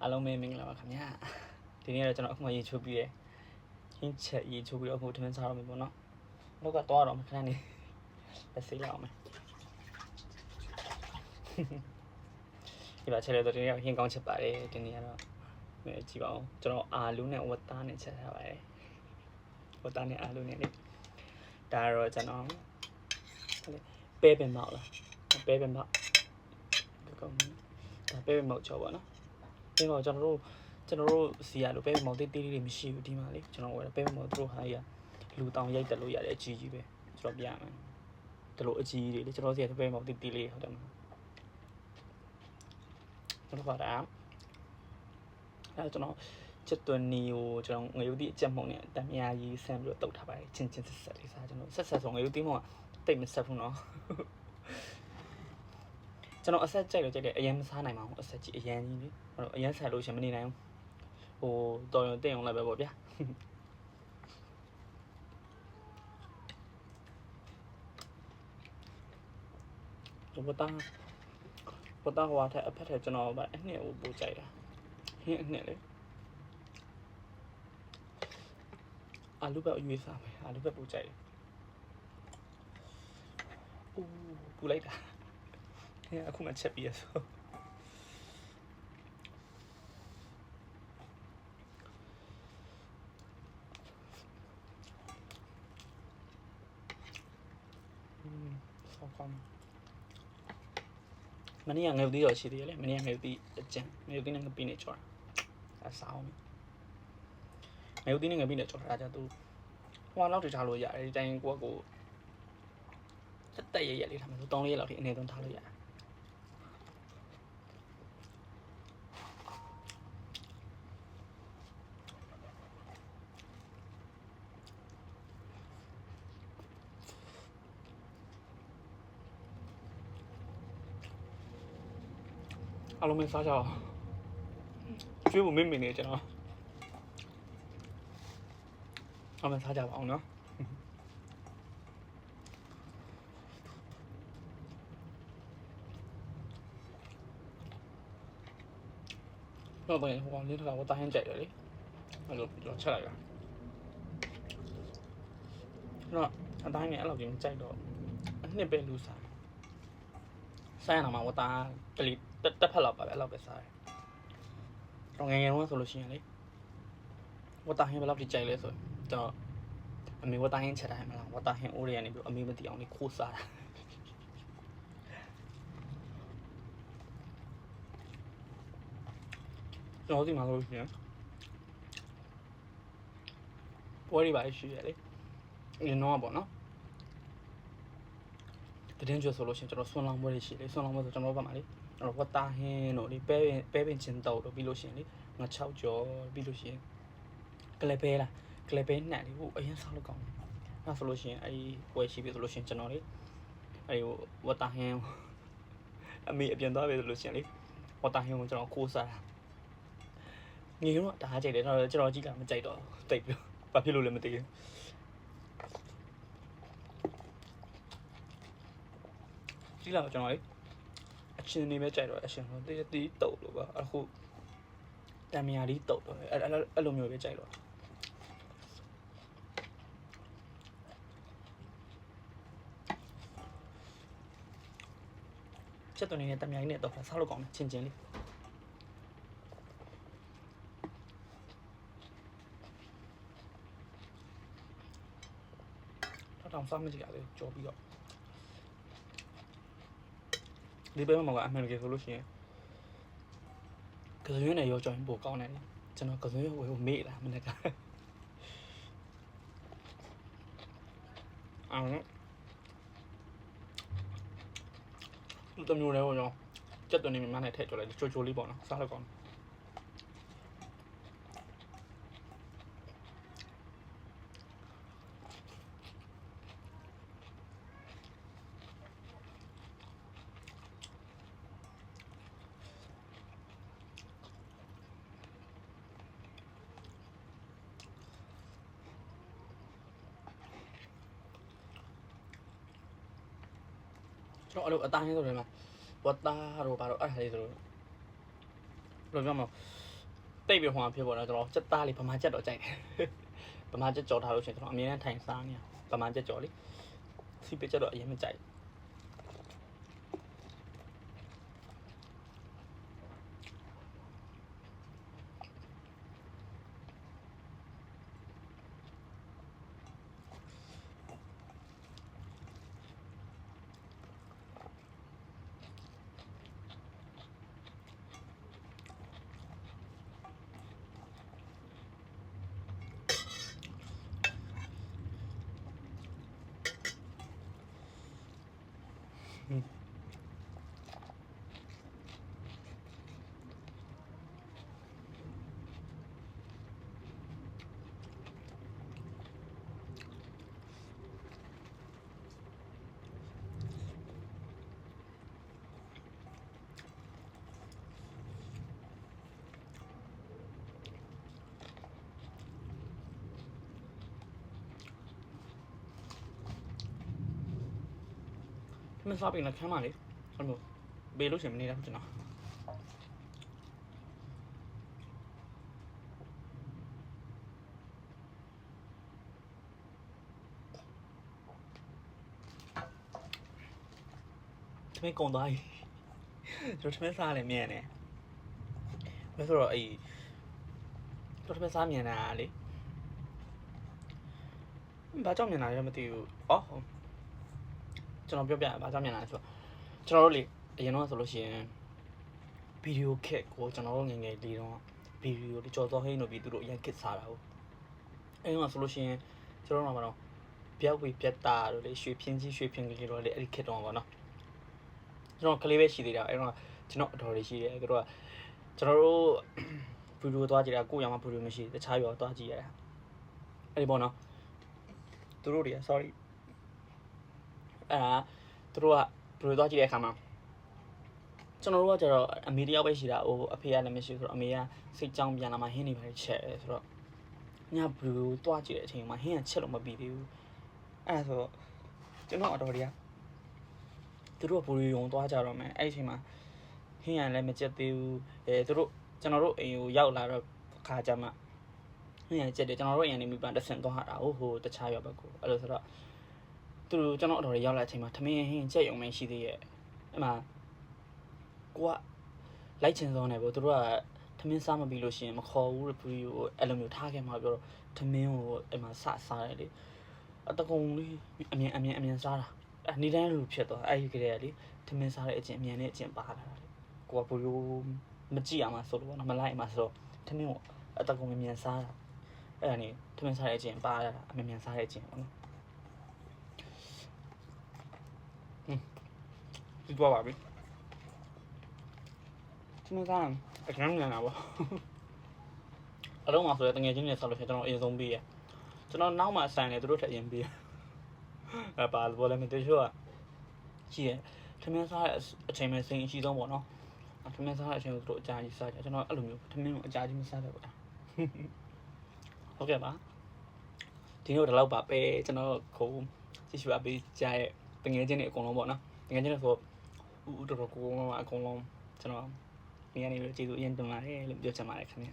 အားလုံးပဲမင်္ဂလာပါခင်ဗျာဒီနေ့တော့ကျွန်တော်အခုမှရေချိုးပြီးရဟင်းချက်ရေချိုးပြီးတော့အခုထမင်းစားတော့ပြီပေါ့နော်လောက်ကသွားတော့မှခဏနေလက်ဆေးလိုက်အောင်မယ်ဒီပါချက်လဲတော့ဒီနေ့ဟင်းကောင်းချက်ပါတယ်ဒီနေ့ကတော့ကြည့်ပါဦးကျွန်တော်အာလူးနဲ့ဝတ်သားနဲ့ချက်ထားပါတယ်ဝတ်သားနဲ့အာလူးနဲ့လေဒါတော့ကျွန်တော်ပဲပင်မောက်လားပဲပင်မောက်ကောင်းဒါပဲပင်မောက်ချောပါနော်ဒီတော့ကျွန်တော်တို့စီရလို့ပဲမောင်တေးတေးလေးမရှိဘူးဒီမှာလေကျွန်တော်ဝယ်ပဲမောင်တို့ဟာကြီးလူတောင်ရိုက်တက်လို့ရတဲ့အကြီးကြီးပဲကျွန်တော်ပြရမယ်ဒီလိုအကြီးကြီးလေကျွန်တော်စီရပဲမောင်တေးတေးလေးဟုတ်တယ်မလားကျွန်တော်ကအဲ့ကျွန်တော်ချက်သွင်းနီကိုကျွန်တော်ငရုတ်တိအကြက်မှုန်နဲ့တမယာကြီးဆန်းပြီးတော့တုတ်ထားပါတယ်ချင်းချင်းဆက်လေးစားကျွန်တော်ဆက်ဆိုငရုတ်တိမှုကတိတ်မဆက်ဘူးနော်ကျွန်တော်အဆက်ကြိုက်လို့ကြိုက်တယ်အရင်မစားနိုင်ပါဘူးအဆက်ကြီးအရင်ကြီးလေအရင်ဆက်လို့ရှင်မနေနိုင်ဘူးဟိုတော်ရုံတင်အောင်လည်းပဲပေါ့ဗျာဘတာဟိုအထက်အဖက်ထက်ကျွန်တော်အနှစ်ကိုပို့ကြိုက်တာဟင်းအနှစ်လေအာလူပဲအရွေးစားမယ်အာလူပဲပို့ကြိုက်တယ်ပူလိုက်တာအခုမှချက်ပြီးရဆိုဆောင်းကောင်းမနေ့ကငယ်သေးတော့ရှိသေးတယ်လေမနေ့ကငယ်သေးအကျန်ငယ်သေးနဲ့ငပိနဲ့ကြော်တာအစားအောင်ငယ်သေးနဲ့ငပိနဲ့ကြော်တာကြသူဟိုလောက်ထိထားလို့ရတယ်ဒီတိုင်းကိုတက်ရလေးထားမယ်လို့3-4ရက်လောက်ထိအနေဆုံးထားလို့ရတယ်အားလုံးပဲစားကြအောင်ကျွေးဖို့မင်းနေကျွန်တော်အားလုံးစားကြပါအောင်နော်တော့ဘယ်ဟိုလေးတော့တာဟင်းကြိုက်တယ်လေအဲ့လိုတော့ချက်လိုက်တာတော့အတိုင်းနဲ့အဲ့လိုကြီးကြိုက်တော့အနှစ်ပဲလူစားဆိုင်ရမှာဝတာကလေးတက်ဖက်လောက်ပါပဲအဲ့လောက်ပဲစားတယ်တော့ငယ်ငယ်တုန်းကဆိုလို့ရှိရင်လေဝတာဟင်းဘယ်လောက်ထိကြိုက်လဲဆိုတော့အမေဝတာဟင်းချက်တိုင်းမလားဝတာဟင်းအိုးတွေကနေပြီးအမေမသိအောင်လေခိုးစားတာကျွန်တော်ဒီမှာဆိုလို့ရှိရင်ပွဲတွေပါရှိရလေအရင်တော့ပေါ့နော်တည်င်းကျွဆိုလို့ရှိရင်ကျွန်တော်ဆွမ်းလောင်းပွဲတွေရှိလေဆွမ်းလောင်းပွဲဆိုကျွန်တော်ဘာမှလေအဲ့တော့ဝတာဟင်းတို့ဒီပဲပင်ချင်းတောက်တို့ပြီးလို့ရှိရင်လေငါ6ကြောပြီးလို့ရှိရင်ကလပဲလားကလပဲနှံ့လေဟိုအရင်စားလို့ကောင်းတယ်အဲ့ဆိုလို့ရှိရင်အဲ့ဒီပွဲရှိပြီဆိုလို့ရှိရင်ကျွန်တော်လေအဲ့ဟိုဝတာဟင်းအမေအပြင်သွားပြီဆိုလို့ရှိရင်လေဝတာဟင်းကိုကျွန်တော်ခိုးစားတာငယ်တော့ဒါကြိုက်တယ်တော့ကျွန်တော်ကြည့်လာမကြိုက်တော့တိတ်ပြီးဘာဖြစ်လို့လဲမသိဘူးကြည့်လာကျွန်တော်လေအချင်းနေပဲကြိုက်တော့အချင်းတော့တီးတုတ်လို့ပါအခုတမယာလေးတုတ်တော့အဲ့လိုမျိုးပဲကြိုက်တော့ချက်သွင်းနေတဲ့တမယာလေးနဲ့တော့စားလို့ကောင်းတယ်ချင်းချင်းလေးတောင်စားမကြည့်ရလေကြော်ပြီးတော့ဒီပဲမှာကအမှန်တကယ်ဆိုလို့ရှိရင်ကစွန်းနဲ့ရောကြော်ရင်ပိုကောင်းတယ်ကျွန်တော်ကစွန်းဝယ်မေ့လာမနေ့ကအောင်တမျိုးလေးပေါ့နော်ချက်သွင်းနေမှနဲ့ထည့်ကြော်လိုက်ချိုလေးပေါ့နော်စားလို့ကောင်းကျွန်တော်အဲ့လိုအတိုင်းဆိုတယ်မှာဝတ်သားတို့ဘာလို့အဲ့ဒါလေးဆိုလို့ပြောမှာ တိတ်ပြီးဟိုမှာဖြစ်ပေါ်တော့ကျွန်တော်စက်သားလေးဗမာချက်တော့ကြိုက်တယ်ဗမာချက်ကြော်ထားလို့ရှိရင်ကျွန်တော်အမြဲတမ်းထိုင်စားနေဗမာချက်ကြော်လေးစီပစ်ချက်တော့အရင်မကြိုက်မစားပြီးတော့ခမ်းပါလေအဲ့လိုဘေးလို့ရှင်မနေတာကျွန်တော်သမီးကုံသွားပြီကျွန်တော်သမီးစားလည်းမြန်တယ်ဘယ်ဆိုတော့အဲ့ကျွန်တော်သမီးစားမြန်တာလေဘာကြောင့်မြန်တာလဲမသိဘူးအော်ကျွန်တော်ပြောပြဘာကြောင့်မြန်တာလဲဆိုတော့ကျွန်တော်တို့လေအရင်တော့ဆိုလို့ရှိရင်ဗီဒီယိုခက်ကိုကျွန်တော်တို့ငယ်ငယ်လေးတော့ဗီဒီယိုဒီကြော်စောဟိန်းတို့ပြီးသူတို့အရင်ခက်စားတာဟုတ်အဲ့တော့ဆိုလို့ရှိရင်ကျွန်တော်တို့ကတော့ပြောက်ဝေပြတ်တာတို့လေရွှေဖြင်းကြီးရွှေဖြင်းကလေးတို့လေအဲ့ဒီခက်တော့ပါတော့ကျွန်တော်ကလေးပဲရှိသေးတာအဲ့တော့ကျွန်တော်အတော်လေးရှိတယ်သူတို့ကကျွန်တော်တို့ဗီဒီယိုသွားကြည့်တာကိုရောင်မှဗီဒီယိုမရှိတခြားရောသွားကြည့်ရတာအဲ့ဒီပေါ့နော်သူတို့တွေက sorry သူတို့ကဗီဒီယိုသွားကြည့်တဲ့အခါမှာကျွန်တော်တို့ကကျတော့အမေတယောက်ပဲရှိတာဟိုအဖေကလည်းမရှိဆိုတော့အမေကစိတ်ကြောင်းပြန်လာမှဟင်းနေပါလေချက်တယ်ဆိုတော့ညဗီဒီယိုသွားကြည့်တဲ့အချိန်မှာဟင်းကချက်လို့မပြီးသေးဘူးအဲ့ဒါဆိုတော့ကျွန်တော်အတော်တွေကသူတို့ကဗီဒီယိုသွားကြတော့မယ်အဲ့ဒီအချိန်မှာဟင်းကလည်းမချက်သေးဘူးသူတို့ကျွန်တော်တို့အိမ်ကိုရောက်လာတော့ခါကြမှာဟင်းကချက်တယ်ကျွန်တော်တို့အိမ်ကနေမိပန်တက်ဆင်သွားတာဟိုတခြားရောက်ဘက်ကိုအဲ့လိုဆိုတော့သူတို့ကျွန်တော်အတော်တွေရောက်လာတဲ့အချိန်မှာထမင်းဟင်းချက်ရုံပဲရှိသေးရဲ့အဲ့မှာကိုကလိုက်ချင်စောနေပေါ့သူတို့ကထမင်းစားမပြီးလို့ရှိရင်မခေါ်ဘူးဗီဒီယိုအဲ့လိုမျိုးထားခဲ့မှာပြောတော့ထမင်းကိုအဲ့မှာစားတယ်လေအတကုံလေးအမြန်စားတာအဲ့နေတိုင်းလိုဖြစ်သွားအဲ့ဒီကလေးကလေထမင်းစားတဲ့အကျင့်အမြန်နဲ့အကျင့်ပါလာတာလေကိုကဗီဒီယိုမကြည့်အောင်ဆိုလို့ပေါ့နော်မလိုက်မှာဆိုတော့ထမင်းကိုအတကုံမြန်စားတာအဲ့ဒါနေထမင်းစားတဲ့အကျင့်ပါလာတာအမြန်စားတဲ့အကျင့်ပေါ့နော်ဒီတော့ပါပြီထမင်းစားအကန်းနေတာပေါ့အလုံးမှာဆိုရင်တငယ်ချင်းတွေဆောက်လို့ရှိရင်ကျွန်တော်အရင်ဆုံးပြီးရကျွန်တော်နောက်မှဆိုင်တယ်သူတို့ထပ်အရင်ပြီးအဲ့ပါဘောလည်းမတချို့ကရှိရထမင်းစားတဲ့အချိန်ပဲစိန်အရှိဆုံးပေါ့နော်ထမင်းစားတဲ့အချိန်ကိုသူတို့အကြာကြီးစားကြကျွန်တော်အဲ့လိုမျိုးထမင်းကိုအကြာကြီးမစားတော့ဘူးဟုတ်ကဲ့ပါဒီနေ့တော့ပါပဲကျွန်တော်ခုကြည့်ရှုပါပေးကြရဲ့တငယ်ချင်းတွေအကုန်လုံးပေါ့နော်တငယ်ချင်းတွေဆိုဦးတော်တော်ကိုအကုန်လုံးကျွန်တော်မိကနေလို့ကျေးဇူးအရင်တင်ပါတယ်လို့ပြောချင်ပါတယ်ခင်ဗျ